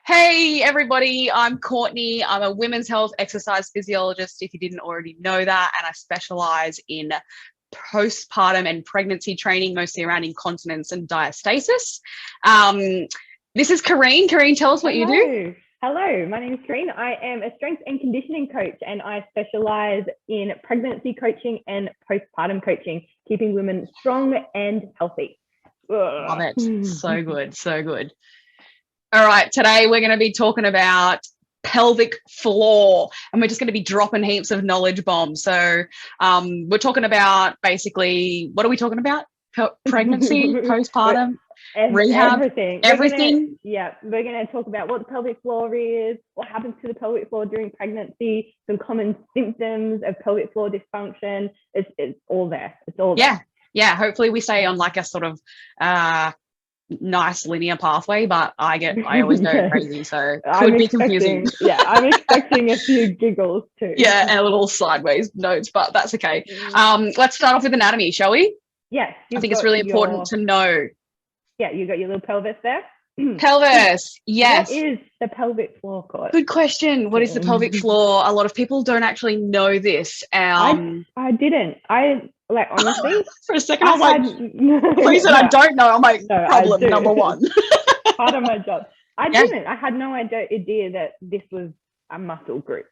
Hey everybody, I'm Courtney. I'm a women's health exercise physiologist, if you didn't already know that, and I specialize in postpartum and pregnancy training, mostly around incontinence and diastasis. This is Careen. Careen, tell us what you do. Hello, my name is Careen. I am a strength and conditioning coach, and I specialize in pregnancy coaching and postpartum coaching, keeping women strong and healthy. Love it. So good. So good. All right, today we're going to be talking about pelvic floor, and we're just going to be dropping heaps of knowledge bombs. So we're talking about basically, what are we talking about? Pregnancy, postpartum, rehab, everything. We're going to talk about what the pelvic floor is, what happens to the pelvic floor during pregnancy, some common symptoms of pelvic floor dysfunction. It's all there. It's all there. Yeah. Hopefully we stay on like a sort of nice linear pathway, but I always go crazy, so could be confusing. I'm expecting a few giggles too. Yeah, and a little sideways notes, but that's okay. Let's start off with anatomy, shall we? Yes. I think it's really important to know. Yeah, you got your little pelvis there. Pelvis, yes. What is the pelvic floor, Court? Good question. What is the pelvic floor? A lot of people don't actually know this. I didn't. Honestly, for a second I was like, please, I don't know. I'm like, problem number one. Part of my job. I didn't. I had no idea that this was a muscle group.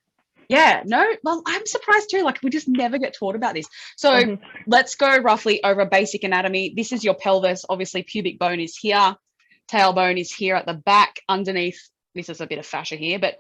Yeah, no, well, I'm surprised too. Like, we just never get taught about this. So let's go roughly over basic anatomy. This is your pelvis. Obviously, pubic bone is here. Tailbone is here at the back underneath. This is a bit of fascia here, but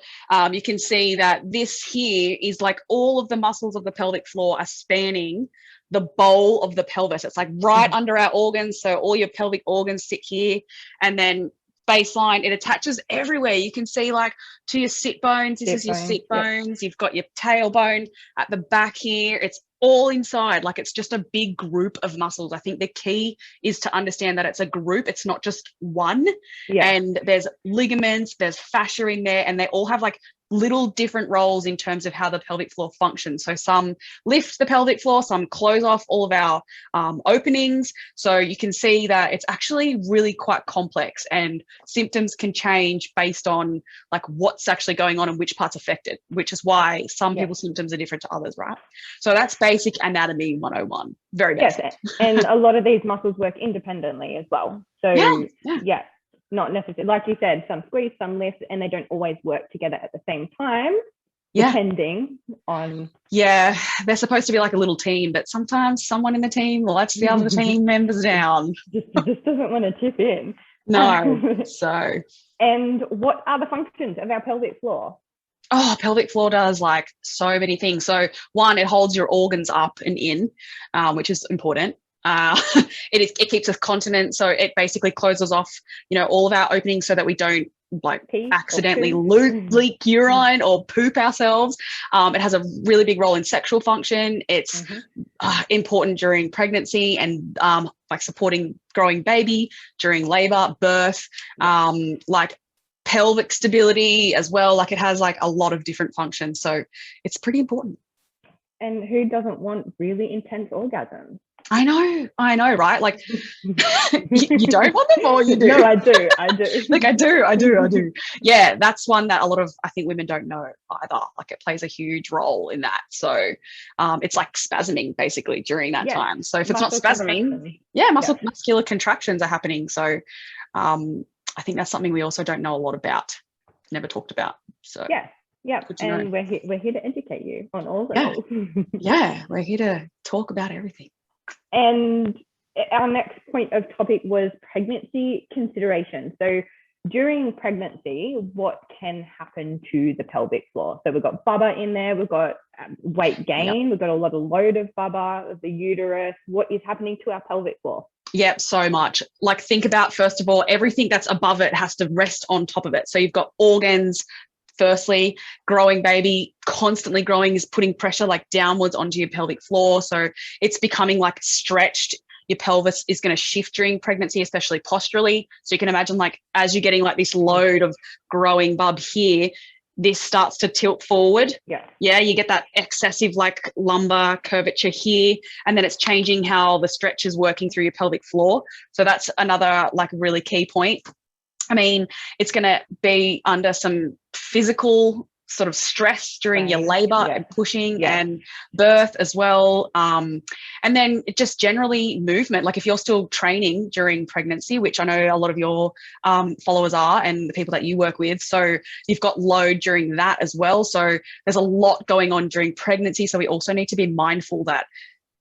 you can see that this here is like all of the muscles of the pelvic floor are spanning the bowl of the pelvis. It's like right under our organs. So all your pelvic organs sit here, and then baseline, it attaches everywhere. You can see like to your sit bones. This is your sit bones. You've got your tailbone at the back here. It's all inside. Like, it's just a big group of muscles. I think the key is to understand that it's a group. It's not just one. And there's ligaments, there's fascia in there, and they all have like little different roles in terms of how the pelvic floor functions. So some lift the pelvic floor, some close off all of our openings. So you can see that it's actually really quite complex, and symptoms can change based on like what's actually going on and which part's affected, which is why some people's symptoms are different to others, right? So that's basic anatomy 101. Very basic. Yes, and a lot of these muscles work independently as well. So not necessarily, like you said, some squeeze, some lift, and they don't always work together at the same time, depending on. Yeah, they're supposed to be like a little team, but sometimes someone in the team lets the other team members down. Just doesn't want to chip in. No. So. And what are the functions of our pelvic floor? Oh, pelvic floor does like so many things. So one, it holds your organs up and in, which is important. It keeps us continent, so it basically closes off, all of our openings so that we don't like accidentally leak urine or poop ourselves. It has a really big role in sexual function. It's important during pregnancy and like supporting growing baby during labor, birth, like pelvic stability as well. Like, it has like a lot of different functions, so it's pretty important. And who doesn't want really intense orgasms? I know, right? Like, you don't want them, or you do? No, I do. Like, I do. Yeah, that's one that a lot of, I think, women don't know either. Like, it plays a huge role in that. So it's like spasming basically during that time. So if it's not spasming, muscular contractions are happening. So I think that's something we also don't know a lot about, never talked about. So and we're here to educate you on all those. We're here to talk about everything. And our next point of topic was pregnancy considerations. So during pregnancy, what can happen to the pelvic floor? So we've got bubba in there, we've got weight gain, we've got a lot of load of bubba, of the uterus. What is happening to our pelvic floor? Yep, so much. Like, think about, first of all, everything that's above it has to rest on top of it. So you've got organs. Firstly, growing baby, constantly growing is putting pressure like downwards onto your pelvic floor. So it's becoming like stretched. Your pelvis is going to shift during pregnancy, especially posturally. So you can imagine, like, as you're getting like this load of growing bub here, this starts to tilt forward. You get that excessive like lumbar curvature here, and then it's changing how the stretch is working through your pelvic floor. So that's another like really key point. I mean, it's going to be under some physical sort of stress during your labor and pushing and birth as well. And then just generally movement. Like if you're still training during pregnancy, which I know a lot of your followers are and the people that you work with. So you've got load during that as well. So there's a lot going on during pregnancy. So we also need to be mindful that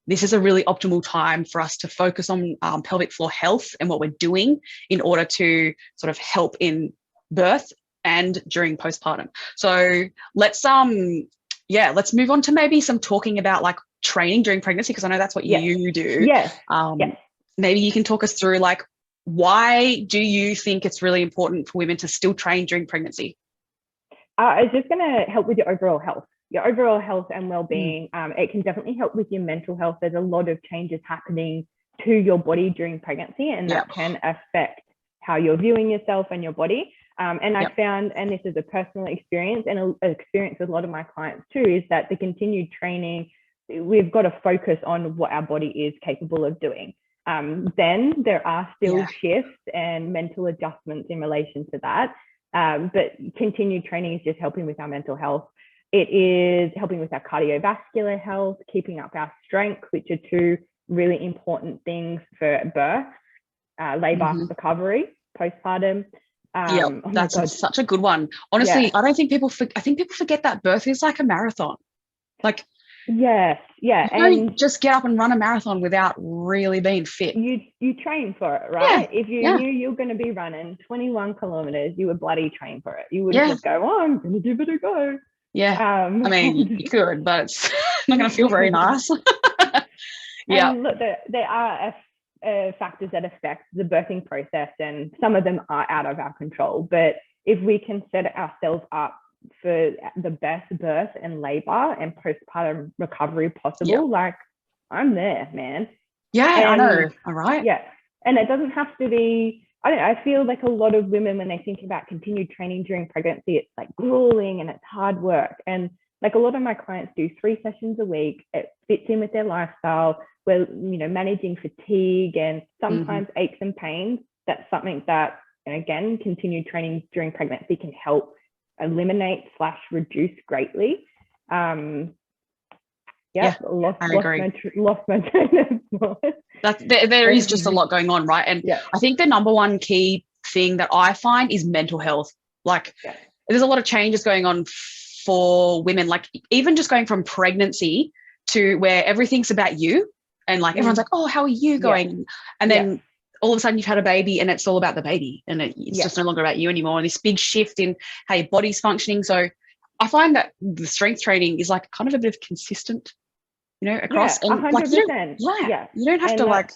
this is a really optimal time for us to focus on pelvic floor health and what we're doing in order to sort of help in birth and during postpartum. So let's move on to maybe some talking about like training during pregnancy, because I know that's what you do. Yes. Maybe you can talk us through like, why do you think it's really important for women to still train during pregnancy? It's just going to help with your overall health. Your overall health and well-being. It can definitely help with your mental health. There's a lot of changes happening to your body during pregnancy, and that can affect how you're viewing yourself and your body. And I found, and this is a personal experience and an experience with a lot of my clients too, is that the continued training, we've got to focus on what our body is capable of doing. Then there are still shifts and mental adjustments in relation to that. But continued training is just helping with our mental health. It is helping with our cardiovascular health, keeping up our strength, which are two really important things for birth, labor recovery, postpartum. That's such a good one. Honestly, I don't think people forget that birth is like a marathon. Like, you don't just get up and run a marathon without really being fit. You train for it, right? If you knew you were going to be running 21 kilometers, you would bloody train for it. You wouldn't just go, oh, I'm going to give it a go. I mean, you could, but it's not going to feel very nice. And look, there are factors that affect the birthing process, and some of them are out of our control. But if we can set ourselves up for the best birth and labor and postpartum recovery possible, like, I'm there, man. I know. All right. And it doesn't have to be, I don't know, I feel like a lot of women, when they think about continued training during pregnancy, it's like grueling and it's hard work. And like a lot of my clients do 3 sessions a week. It fits in with their lifestyle. We're, managing fatigue and sometimes aches and pains. That's something that, and again, continued training during pregnancy can help eliminate/reduce greatly. I agree. Lost my train of thought. There is just a lot going on, right? And I think the number one key thing that I find is mental health. Like, there's a lot of changes going on for women, like even just going from pregnancy to where everything's about you, and like everyone's like, oh, how are you going? And then all of a sudden you've had a baby and it's all about the baby, and it's just no longer about you anymore. And this big shift in how your body's functioning. So I find that the strength training is like kind of a bit of consistent, across. And 100%. Like, you don't have to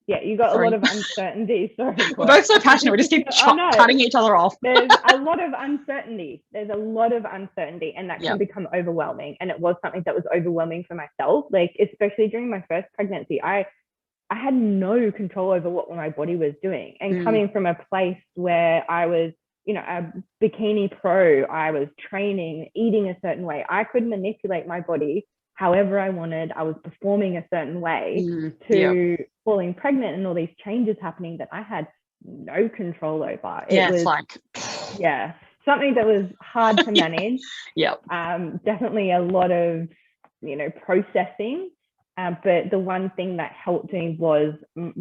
you got a lot of uncertainty. Sorry, we're both so passionate. We just keep cutting each other off. There's a lot of uncertainty. And that can become overwhelming. And it was something that was overwhelming for myself, like especially during my first pregnancy. I had no control over what my body was doing. And coming from a place where I was, a bikini pro, I was training, eating a certain way. I could manipulate my body however I wanted. I was performing a certain way to falling pregnant and all these changes happening that I had no control over. It was like, something that was hard to manage. Definitely a lot of, processing. But the one thing that helped me was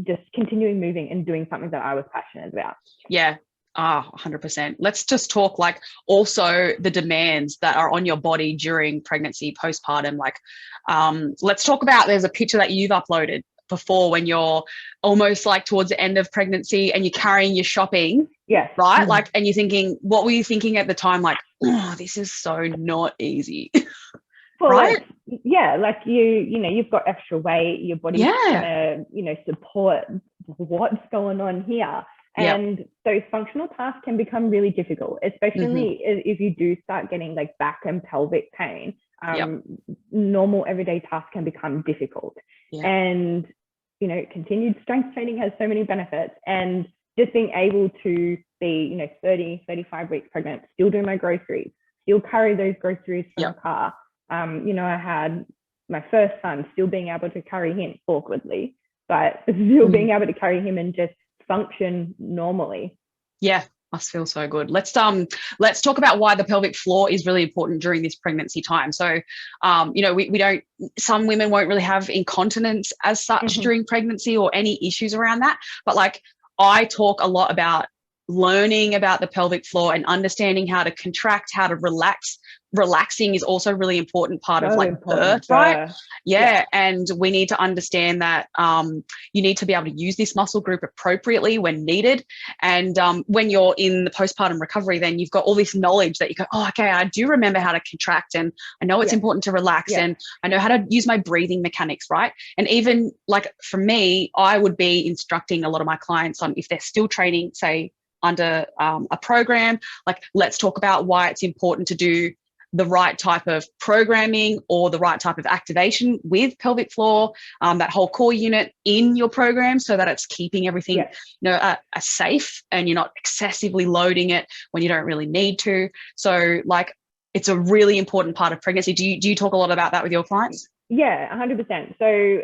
just continuing moving and doing something that I was passionate about. 100%. Let's just talk like also the demands that are on your body during pregnancy, postpartum. Like, let's talk about, there's a picture that you've uploaded before when you're almost like towards the end of pregnancy and you're carrying your shopping. Right. Like, and you're thinking, what were you thinking at the time? Like, oh, this is so not easy. Right. Like you've got extra weight, your body's gonna, support what's going on here. And those functional tasks can become really difficult, especially if you do start getting like back and pelvic pain. Normal everyday tasks can become difficult. And, continued strength training has so many benefits. And just being able to be, 30, 35 weeks pregnant, still do my groceries, still carry those groceries from the car. I had my first son, still being able to carry him awkwardly, but still being able to carry him and just function normally. Yeah, must feel so good. Let's talk about why the pelvic floor is really important during this pregnancy time. So we don't, some women won't really have incontinence as such during pregnancy or any issues around that, but like I talk a lot about learning about the pelvic floor and understanding how to contract, how to relax. Relaxing is also a really important part of like birth, right? Yeah. And we need to understand that you need to be able to use this muscle group appropriately when needed. And when you're in the postpartum recovery, then you've got all this knowledge that you go, oh, okay, I do remember how to contract, and I know it's important to relax, and I know how to use my breathing mechanics, right? And even like for me, I would be instructing a lot of my clients on, if they're still training, say, under a program, like let's talk about why it's important to do the right type of programming or the right type of activation with pelvic floor, that whole core unit in your program, so that it's keeping everything safe and you're not excessively loading it when you don't really need to. So like it's a really important part of pregnancy. Do you talk a lot about that with your clients? Yeah, 100%. So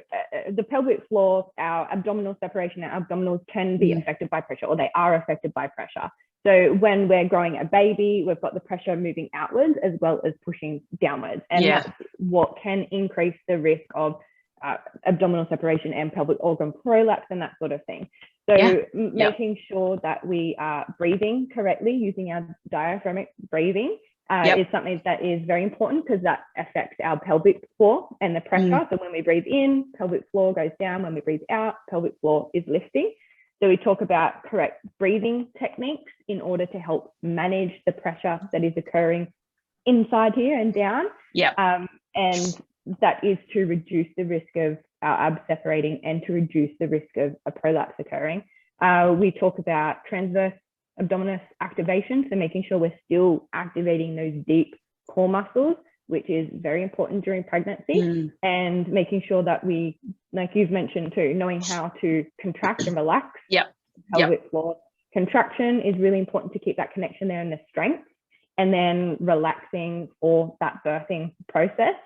the pelvic floor, our abdominal separation, our abdominals can be affected by pressure, or they are affected by pressure. So when we're growing a baby, we've got the pressure moving outwards as well as pushing downwards. And that's what can increase the risk of abdominal separation and pelvic organ prolapse and that sort of thing. So making sure that we are breathing correctly, using our diaphragmatic breathing, is something that is very important, because that affects our pelvic floor and the pressure. So when we breathe in, pelvic floor goes down. When we breathe out, pelvic floor is lifting. So we talk about correct breathing techniques in order to help manage the pressure that is occurring inside here and down. And that is to reduce the risk of our abs separating and to reduce the risk of a prolapse occurring. We talk about transverse abdominis activation, so making sure we're still activating those deep core muscles, which is very important during pregnancy, and making sure that we, like you've mentioned too, knowing how to contract and relax. Pelvic floor contraction is really important to keep that connection there and the strength, and then relaxing for that birthing process.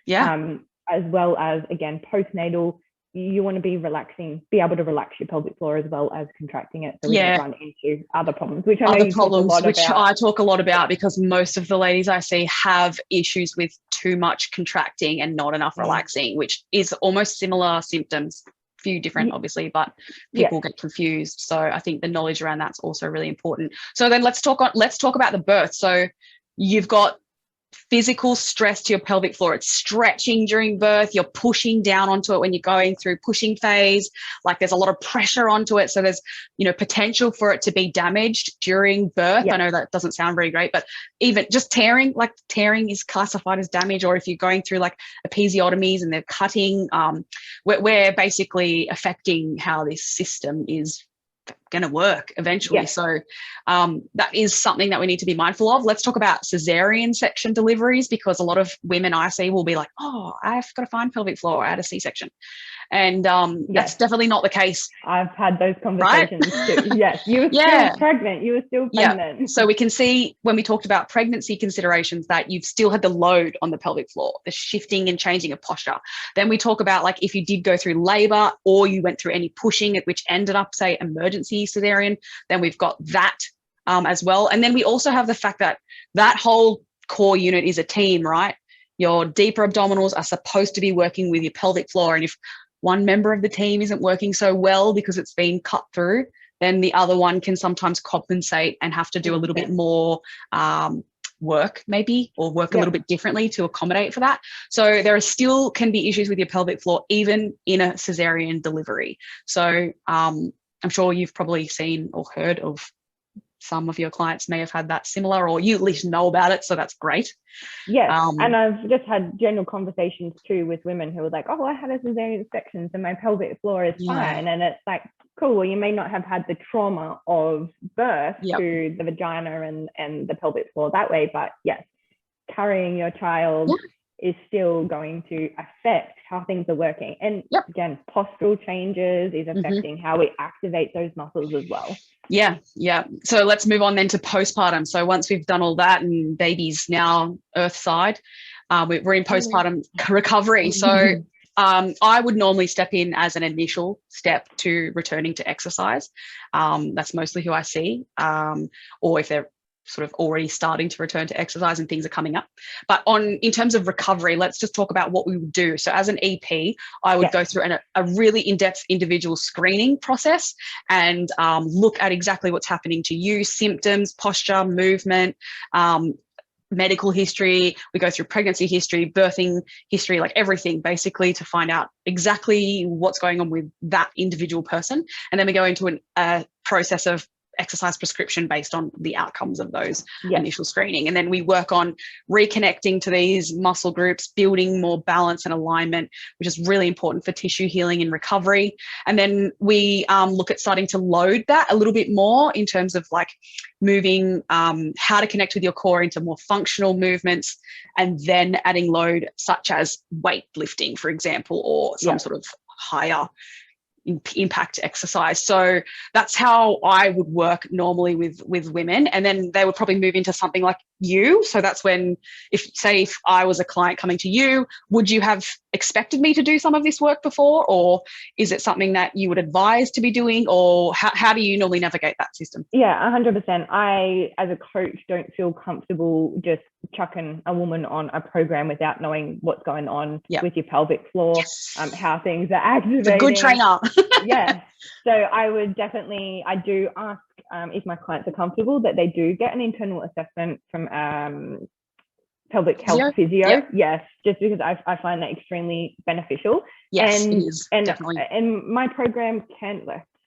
As well as, again, postnatal, you want to be able to relax your pelvic floor as well as contracting it, so we don't run into other problems, which I know you talk a lot about. I talk a lot about, because most of the ladies I see have issues with too much contracting and not enough relaxing, which is almost similar symptoms, few different obviously, but people get confused. So I think the knowledge around that's also really important. So then let's talk about the birth. So you've got physical stress to your pelvic floor. It's stretching during birth. You're pushing down onto it when you're going through pushing phase. Like there's a lot of pressure onto it. So there's, potential for it to be damaged during birth. I know that doesn't sound very great, but even just tearing is classified as damage. Or if you're going through like episiotomies and they're cutting, we're basically affecting how this system is going to work eventually. So that is something that we need to be mindful of. Let's talk about cesarean section deliveries, because a lot of women I see will be like, oh, I've got to find pelvic floor, I had a C-section. And that's definitely not the case. I've had those conversations too. Yes, you were still pregnant. You were still pregnant. So we can see when we talked about pregnancy considerations that you've still had the load on the pelvic floor, the shifting and changing of posture. Then we talk about like if you did go through labor or you went through any pushing, which ended up, say, emergency cesarean, then we've got that as well. And then we also have the fact that that whole core unit is a team, right? Your deeper abdominals are supposed to be working with your pelvic floor. And if one member of the team isn't working so well because it's been cut through, then the other one can sometimes compensate and have to do a little bit more work maybe, or work a little bit differently to accommodate for that. So there are still can be issues with your pelvic floor even in a cesarean delivery. So I'm sure you've probably seen or heard of some of your clients may have had that similar, or you at least know about it. So that's great. Yeah. And I've just had general conversations too with women who are like, oh, I had a cesarean section, so my pelvic floor is fine. And it's like, cool, well, you may not have had the trauma of birth to the vagina and the pelvic floor that way, but yes, carrying your child is still going to affect how things are working. And again, postural changes is affecting how we activate those muscles as well. So let's move on then to postpartum. So once we've done all that and baby's now earth side, we're in postpartum recovery. So I would normally step in as an initial step to returning to exercise. That's mostly who I see, or if they're sort of already starting to return to exercise and things are coming up. But in terms of recovery, let's just talk about what we would do. So as an EP, I would go through a really in-depth individual screening process and look at exactly what's happening to you, symptoms, posture, movement, medical history. We go through pregnancy history, birthing history, like everything basically, to find out exactly what's going on with that individual person. And then we go into a process of exercise prescription based on the outcomes of those initial screening. And then we work on reconnecting to these muscle groups, building more balance and alignment, which is really important for tissue healing and recovery. And then we look at starting to load that a little bit more in terms of like moving, how to connect with your core into more functional movements, and then adding load such as weightlifting, for example, or some sort of higher impact exercise. So that's how I would work normally with women. And then they would probably move into something like you. So that's when, if I was a client coming to you, would you have expected me to do some of this work before, or is it something that you would advise to be doing, or how do you normally navigate that system? Yeah, 100%. I, as a coach, don't feel comfortable just chucking a woman on a program without knowing what's going on with your pelvic floor, how things are activating. It's a good trainer. Yeah. So I do ask if my clients are comfortable that they do get an internal assessment from pelvic health physio. Yes, just because I find that extremely beneficial. Yes, it is, definitely. And my program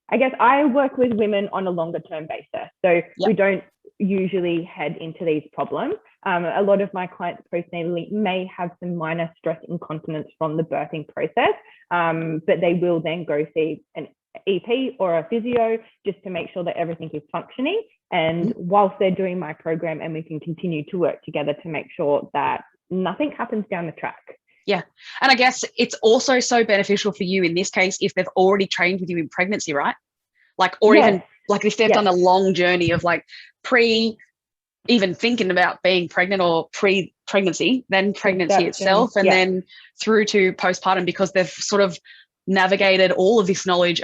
I guess I work with women on a longer term basis. So we don't usually head into these problems. A lot of my clients postnatally may have some minor stress incontinence from the birthing process, but they will then go see an EP or a physio just to make sure that everything is functioning. And whilst they're doing my program, and we can continue to work together to make sure that nothing happens down the track. Yeah. And I guess it's also so beneficial for you in this case if they've already trained with you in pregnancy, right? Like, or even like if they've done a long journey of like even thinking about being pregnant or pre-pregnancy, then pregnancy itself, and then through to postpartum, because they've sort of navigated all of this knowledge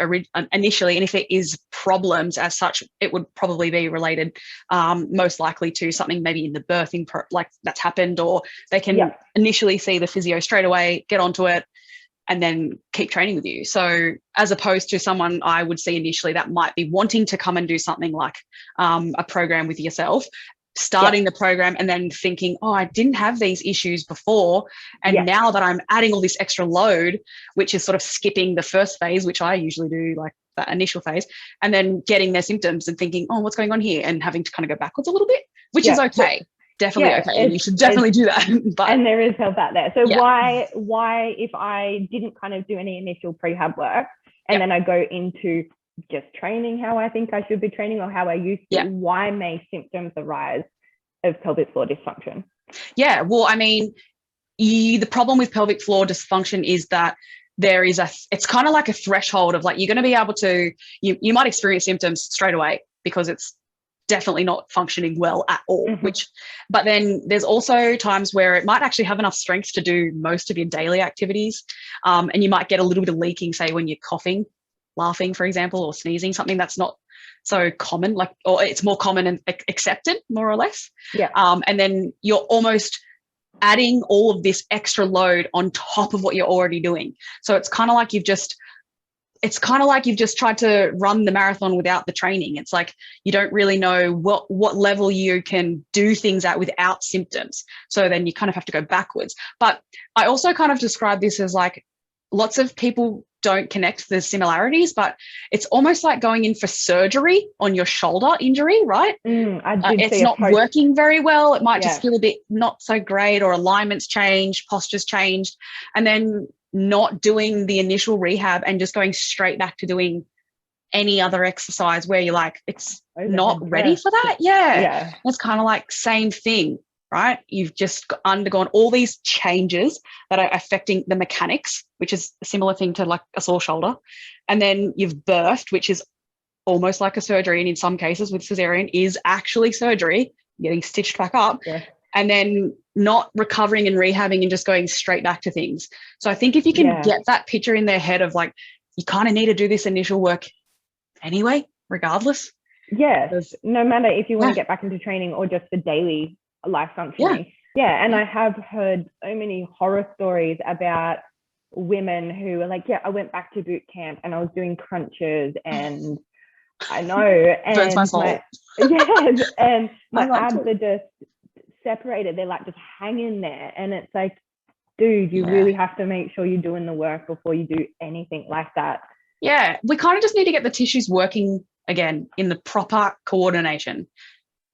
initially. And if there is problems as such, it would probably be related most likely to something maybe in the birthing like that's happened, or they can initially see the physio straight away, get onto it, and then keep training with you. So as opposed to someone I would see initially that might be wanting to come and do something like a program with yourself, starting the program and then thinking, oh, I didn't have these issues before. And now that I'm adding all this extra load, which is sort of skipping the first phase, which I usually do, like that initial phase, and then getting their symptoms and thinking, oh, what's going on here? And having to kind of go backwards a little bit, which is okay. Definitely okay. And you should definitely do that. But, and there is help out there. So why, if I didn't kind of do any initial prehab work and then I go into just training how I think I should be training or how I used to, why may symptoms arise of pelvic floor dysfunction? Yeah, well, I mean, the problem with pelvic floor dysfunction is that there is it's kind of like a threshold of like, you're going to be able to, you might experience symptoms straight away because it's definitely not functioning well at all, but then there's also times where it might actually have enough strength to do most of your daily activities. And you might get a little bit of leaking, say when you're coughing, laughing, for example, or sneezing, something that's not so common, like, or it's more common and accepted more or less. And then you're almost adding all of this extra load on top of what you're already doing. So it's kind of like you've just tried to run the marathon without the training. It's like you don't really know what level you can do things at without symptoms. So then you kind of have to go backwards. But I also kind of describe this as like, lots of people don't connect the similarities, but it's almost like going in for surgery on your shoulder injury, right? It's not working very well. It might just feel a bit not so great, or alignments changed, postures changed, and then not doing the initial rehab and just going straight back to doing any other exercise where you're like, it's not ready for that. It's kind of like same thing, right? You've just undergone all these changes that are affecting the mechanics, which is a similar thing to like a sore shoulder. And then you've birthed, which is almost like a surgery. And in some cases with cesarean is actually surgery, getting stitched back up. And then not recovering and rehabbing and just going straight back to things. So I think if you can get that picture in their head of like, you kind of need to do this initial work anyway, regardless. Yes, no matter if you want to get back into training or just for daily life functioning. And I have heard so many horror stories about women who are like, I went back to boot camp and I was doing crunches and I know, and my abs are just separated. They're like just hanging there, and it's like, dude, you really have to make sure you're doing the work before you do anything like that. Yeah, we kind of just need to get the tissues working again in the proper coordination.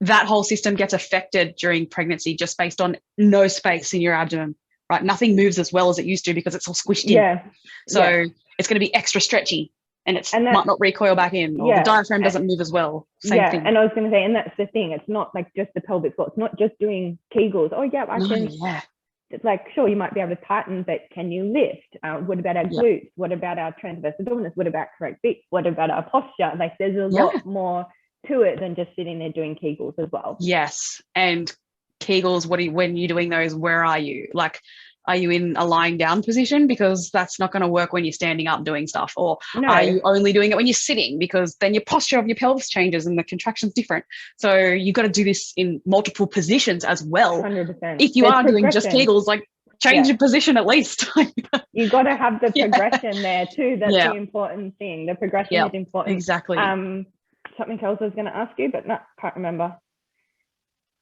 That whole system gets affected during pregnancy just based on no space in your abdomen, right? Nothing moves as well as it used to because it's all squished in. So it's going to be extra stretchy, and might not recoil back in, or the diaphragm doesn't move as well. Same thing. And I was going to say, and that's the thing. It's not like just the pelvic floor. It's not just doing Kegels. Oh, yeah, I can. It's like, sure, you might be able to tighten, but can you lift? What about our glutes? What about our transverse abdominis? What about correct feet? What about our posture? Like, there's a lot more to it than just sitting there doing Kegels as well. Yes. And Kegels, when you're doing those, where are you? Like, are you in a lying down position? Because that's not going to work when you're standing up doing stuff. Or are you only doing it when you're sitting? Because then your posture of your pelvis changes and the contraction's different. So you've got to do this in multiple positions as well. 100%. If you are doing just Kegels, like, change your position at least. You got to have the progression there too. That's the important thing. The progression is important. Exactly. Something else I was going to ask you, but no, can't remember.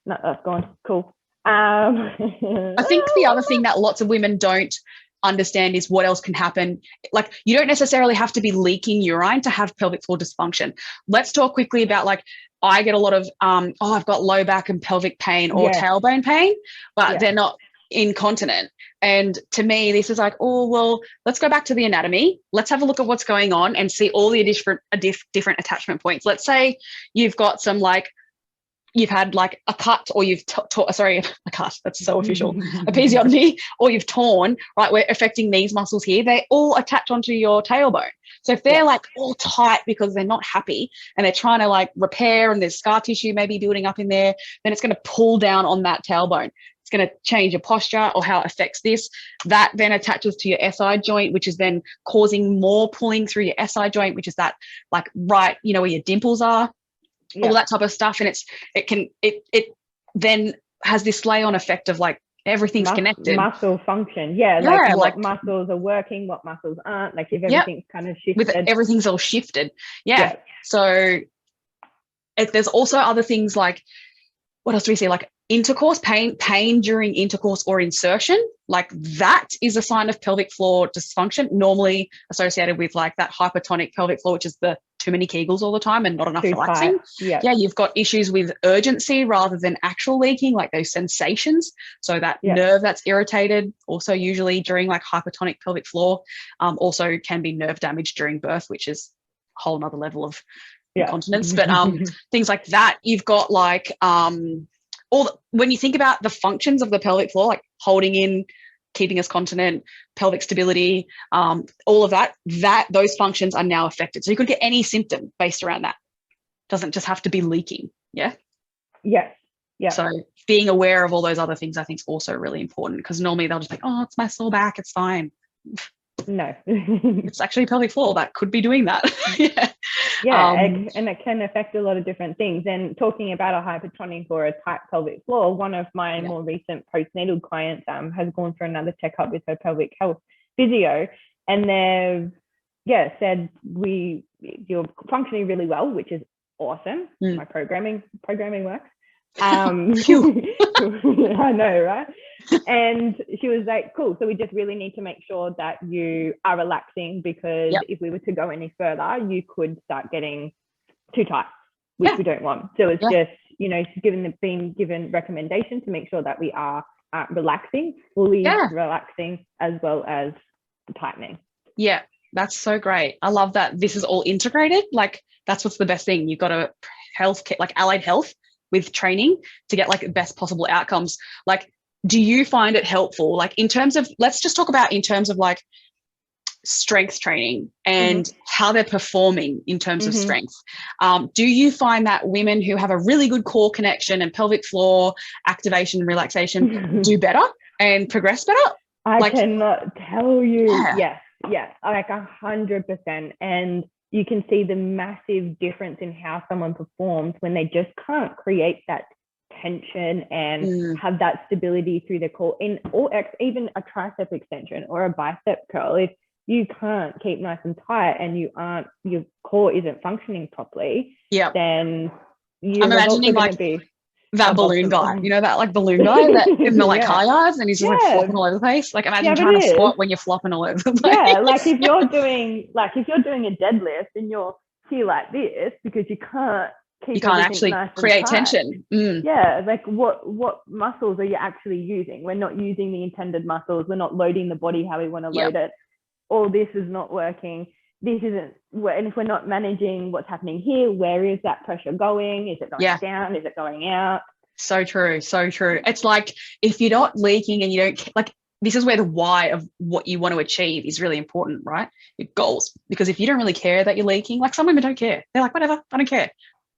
No, that's gone. Cool. I think the other thing that lots of women don't understand is what else can happen. Like, you don't necessarily have to be leaking urine to have pelvic floor dysfunction. Let's talk quickly about, like, I get a lot of, I've got low back and pelvic pain or tailbone pain, but they're not incontinent. And to me, this is like, oh, well, let's go back to the anatomy. Let's have a look at what's going on and see all the different attachment points. Let's say you've got some, like, you've had like a cut, or you've a cut, that's so official, a episiotomy, or you've torn, right? We're affecting these muscles here. They all attach onto your tailbone. So if they're like all tight because they're not happy and they're trying to like repair, and there's scar tissue maybe building up in there, then it's going to pull down on that tailbone. It's going to change your posture or how it affects this. That then attaches to your SI joint, which is then causing more pulling through your SI joint, which is that, like, right, where your dimples are. All that type of stuff. And it then has this lay-on effect of, like, everything's connected. Muscle function. Like what muscles are working, what muscles aren't, like if everything's kind of shifted. Everything's all shifted. So there's also other things, like, what else do we see? Like intercourse, pain during intercourse or insertion. Like, that is a sign of pelvic floor dysfunction, normally associated with, like, that hypertonic pelvic floor, which is the too many Kegels all the time and not enough relaxing. You've got issues with urgency rather than actual leaking, like those sensations. So that nerve that's irritated, also usually during, like, hypertonic pelvic floor, also can be nerve damage during birth, which is a whole nother level of incontinence. But things like that, you've got, like, when you think about the functions of the pelvic floor, like holding in, keeping us continent, pelvic stability, all of that, those functions are now affected. So you could get any symptom based around that. Doesn't just have to be leaking. So being aware of all those other things, I think, is also really important, because normally they'll just be like, oh, it's my sore back, it's fine. No. It's actually pelvic floor that could be doing that. And it can affect a lot of different things. And talking about a hypertonic or a tight pelvic floor, one of my more recent postnatal clients has gone for another checkup with her pelvic health physio, and they've said, you're functioning really well, which is awesome. My programming works. I know, right? And she was like, cool, so we just really need to make sure that you are relaxing, because if we were to go any further, you could start getting too tight, which we don't want. So it's just, she's being given recommendation to make sure that we are relaxing, fully relaxing, as well as tightening. That's so great. I love that this is all integrated. Like, that's what's the best thing. You've got a like allied health with training to get, like, best possible outcomes. Like, do you find it helpful, like, in terms of, let's just talk about in terms of, like, strength training and how they're performing in terms of strength. Do you find that women who have a really good core connection and pelvic floor activation and relaxation do better and progress better? I cannot tell you. Yes, like 100%. And you can see the massive difference in how someone performs when they just can't create that tension and have that stability through the core. In all even a tricep extension or a bicep curl, if you can't keep nice and tight and your core isn't functioning properly, then I'm imagining like that balloon guy, you know, that like balloon guy that in the like high yards, and he's just like flopping all over the place. Like imagine trying to squat when you're flopping all over the place. Yeah, like if you're doing a deadlift and you're here like this because you can't actually nice create tension. Yeah, like what muscles are you actually using? We're not using the intended muscles. We're not loading the body how we want to load it. All this is not working. This isn't, and if we're not managing what's happening here, where is that pressure going? Is it going down? Is it going out? So true. So true. It's like if you're not leaking and you don't like, this is where the why of what you want to achieve is really important, right? Your goals. Because if you don't really care that you're leaking, like some women don't care. They're like, whatever, I don't care.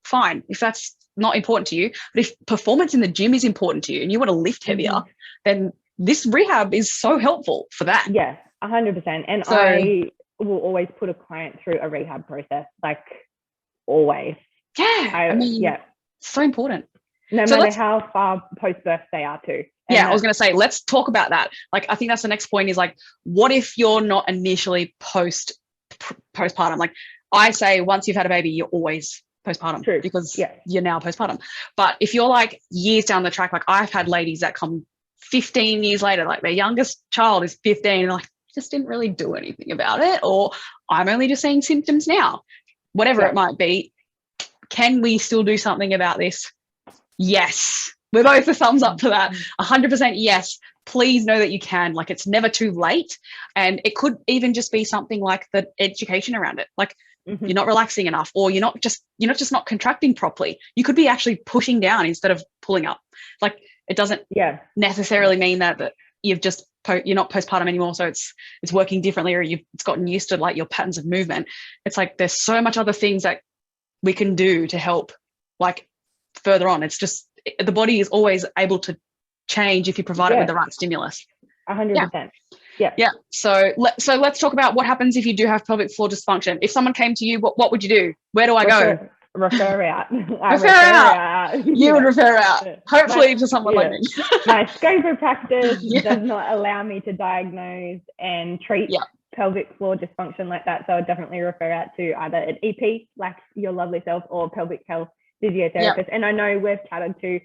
Fine. If that's not important to you, but if performance in the gym is important to you and you want to lift heavier, then this rehab is so helpful for that. Yeah, 100%. And so, I will always put a client through a rehab process, like always. Yeah. I mean, so important. No matter how far post-birth they are too. And I was going to say, let's talk about that. Like, I think that's the next point is like, what if you're not initially postpartum? Like I say, once you've had a baby, you're always postpartum because you're now postpartum. But if you're like years down the track, like I've had ladies that come 15 years later, like their youngest child is 15 and like, just didn't really do anything about it, or I'm only just seeing symptoms now, whatever it might be. Can we still do something about this? Yes. We're both a thumbs up for that. 100% yes. Please know that you can. Like it's never too late. And it could even just be something like the education around it. Like you're not relaxing enough, or you're not just not contracting properly. You could be actually pushing down instead of pulling up. Like it doesn't necessarily mean that you're not postpartum anymore, so it's working differently, or it's gotten used to like your patterns of movement. It's like there's so much other things that we can do to help like further on. It's just the body is always able to change if you provide it with the right stimulus. 100%. Yeah. So let's talk about what happens if you do have pelvic floor dysfunction. If someone came to you, what would you do? Where do I go? Refer out. Refer out. You would refer out. Hopefully to someone like me. My scope of practice does not allow me to diagnose and treat pelvic floor dysfunction like that. So I would definitely refer out to either an EP, like your lovely self, or pelvic health physiotherapist. And I know we've chatted to,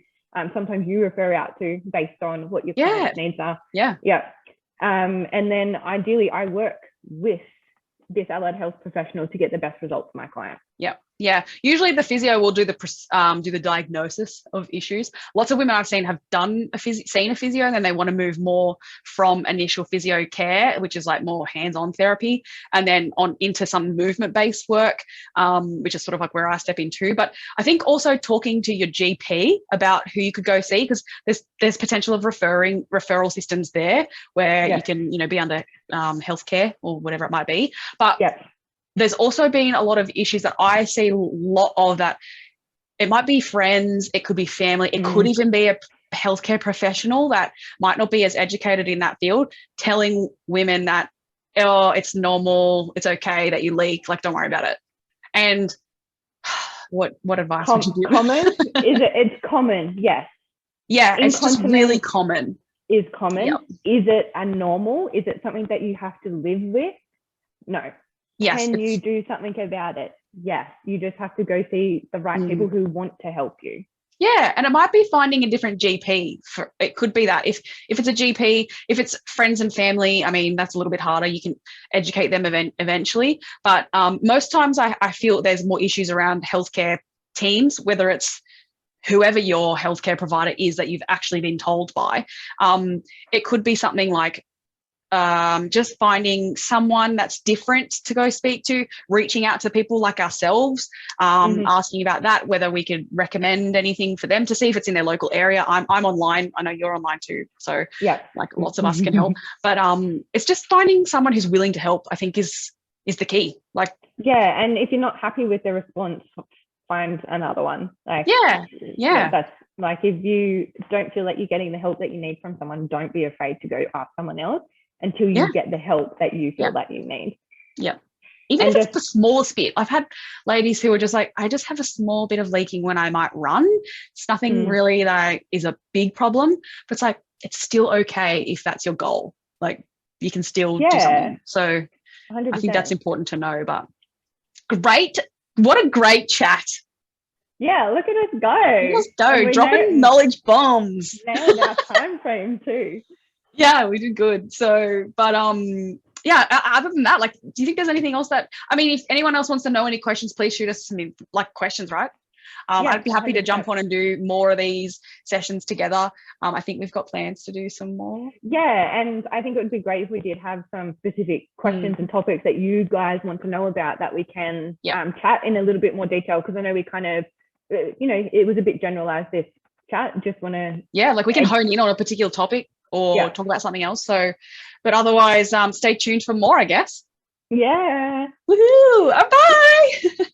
sometimes you refer out to based on what your client's needs are. And then ideally I work with this allied health professional to get the best results for my client. Yeah. Usually the physio will do the diagnosis of issues. Lots of women I've seen have seen a physio, and then they want to move more from initial physio care, which is like more hands-on therapy, and then on into some movement-based work, which is sort of like where I step into. But I think also talking to your GP about who you could go see, because there's potential of referral systems there where you can, be under healthcare or whatever it might be. But there's also been a lot of issues that I see a lot of that. It might be friends, it could be family, it could even be a healthcare professional that might not be as educated in that field, telling women that, oh, it's normal, it's okay that you leak, like, don't worry about it. And what advice would you give? Common? It's common, yes. Yeah, it's just really common. Is common. Yep. Is it a normal? Is it something that you have to live with? No. Yes. Can you do something about it? Yes. You just have to go see the right people who want to help you. Yeah. And it might be finding a different GP. It could be that if it's a GP, if it's friends and family, I mean, that's a little bit harder. You can educate them eventually. But most times I feel there's more issues around healthcare teams, whether it's whoever your healthcare provider is that you've actually been told by. It could be something like just finding someone that's different to go speak to, reaching out to people like ourselves, asking about that, whether we could recommend anything for them to see if it's in their local area. I'm online. I know you're online too. So yeah, like lots of us can help. But it's just finding someone who's willing to help, I think is the key. Like, yeah. And if you're not happy with the response, find another one. Like, yeah. That's like, if you don't feel like you're getting the help that you need from someone, don't be afraid to go ask someone else until you get the help that you feel that you need. Yeah. Even if it's the smallest bit. I've had ladies who are just like, I just have a small bit of leaking when I might run. It's nothing really that is a big problem, but it's like, it's still okay if that's your goal. Like, you can still do something. So 100%. I think that's important to know. But great. What a great chat. Yeah, look at us go. Let's go. Dropping knowledge bombs. Nailed our time frame too. Yeah, we did good. So, but yeah, other than that, like, do you think there's anything else that, I mean, if anyone else wants to know any questions, please shoot us some like questions, right? I'd be happy 100%. To jump on and do more of these sessions together. I think we've got plans to do some more. Yeah, and I think it would be great if we did have some specific questions and topics that you guys want to know about that we can chat in a little bit more detail, because I know we kind of, it was a bit generalized, this chat. Just want to... Yeah, like we can hone in on a particular topic or talk about something else. So, but otherwise, stay tuned for more, I guess. Yeah. Woohoo! Bye.